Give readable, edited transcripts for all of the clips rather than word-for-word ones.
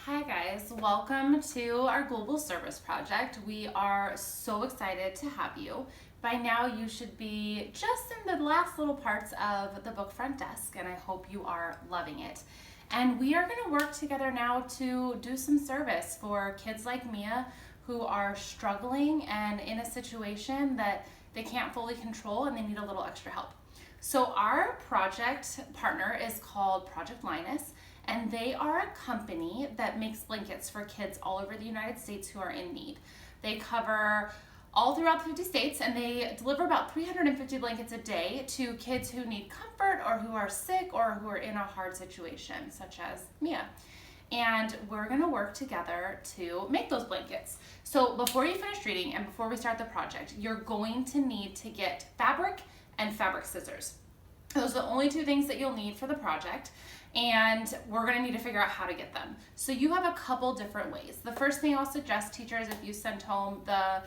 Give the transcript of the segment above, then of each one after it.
Hi guys, welcome to our Global Service Project. We are so excited to have you. By now you should be just in the last little parts of the book front desk, and I hope you are loving it. And we are going to work together now to do some service for kids like Mia who are struggling and in a situation that they can't fully control and they need a little extra help. So our project partner is called Project Linus, and they are a company that makes blankets for kids all over the United States who are in need. They cover all throughout the 50 states, and they deliver about 350 blankets a day to kids who need comfort or who are sick or who are in a hard situation, such as Mia. And we're gonna work together to make those blankets. So before you finish reading and before we start the project, you're going to need to get fabric and fabric scissors. Those are the only two things that you'll need for the project, and we're gonna need to figure out how to get them. So you have a couple different ways. The first thing I'll suggest, teachers, if you send home the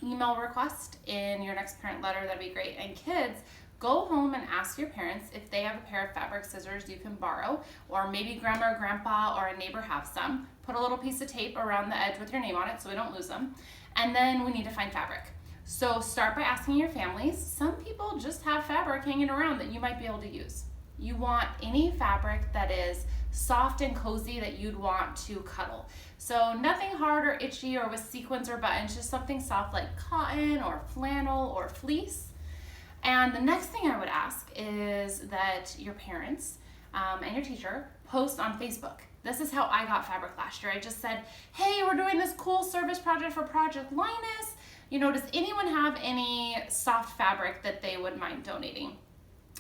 email request in your next parent letter, that'd be great. And kids, go home and ask your parents if they have a pair of fabric scissors you can borrow, or maybe grandma or grandpa or a neighbor have some. Put a little piece of tape around the edge with your name on it so we don't lose them. And then we need to find fabric. So start by asking your families. Some people just have fabric hanging around that you might be able to use. You want any fabric that is soft and cozy that you'd want to cuddle. So nothing hard or itchy or with sequins or buttons, just something soft like cotton or flannel or fleece. And the next thing I would ask is that your parents and your teacher post on Facebook. This is how I got fabric last year. I just said, hey, we're doing this cool service project for Project Linus. You know, does anyone have any soft fabric that they would mind donating?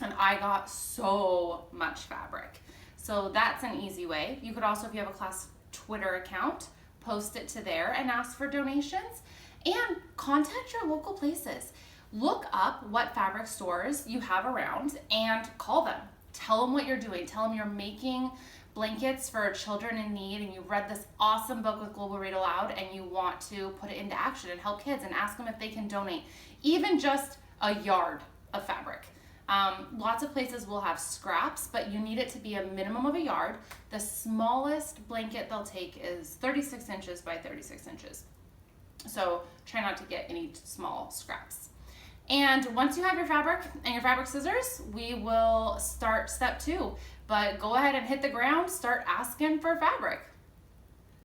And I got so much fabric. So that's an easy way. You could also, if you have a class Twitter account, post it to there and ask for donations. And contact your local places. Look up what fabric stores you have around and call them. Tell them what you're doing. Tell them you're making blankets for children in need, and you read this awesome book with Global Read Aloud and you want to put it into action and help kids, and ask them if they can donate even just a yard of fabric. Lots of places will have scraps, but you need it to be a minimum of a yard. The smallest blanket they'll take is 36 inches by 36 inches. So try not to get any small scraps. And once you have your fabric and your fabric scissors, we will start step 2. But go ahead and hit the ground, start asking for fabric.